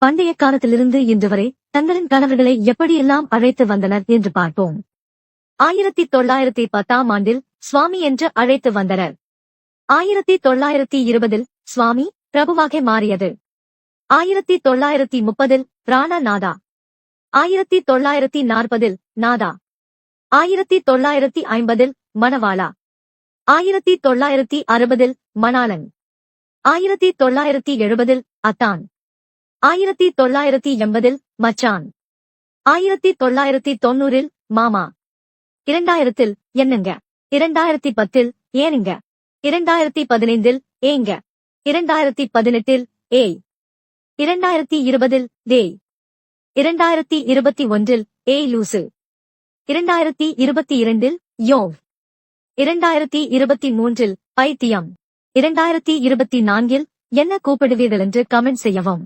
பண்டைய காலத்திலிருந்து இன்று வரை தங்களின் கணவர்களை எப்படியெல்லாம் அழைத்து வந்தனர் என்று பார்ப்போம். 1910ஆம் ஆண்டில் சுவாமி என்று அழைத்து வந்தனர். 1920இல் சுவாமி பிரபுவாக மாறியது. 1930இல் ராணா நாதா, 1940இல் நாதா, 1950இல் மணவாளா, 1960இல் மணாலன், 1970இல் அத்தான், 1980இல் மச்சான், 1990இல் மாமா, 2000இல் என்னங்க, 2010இல் ஏனுங்க, 2015இல் ஏங்க, 2018இல் ஏய், 2020இல் டேய், 2021இல் ஏய் லூசு, 2022இல் யோவ், 2023இல் பைத்தியம், 2024இல் என்ன கூப்பிடுவீர்கள் என்று கமெண்ட் செய்யவும்.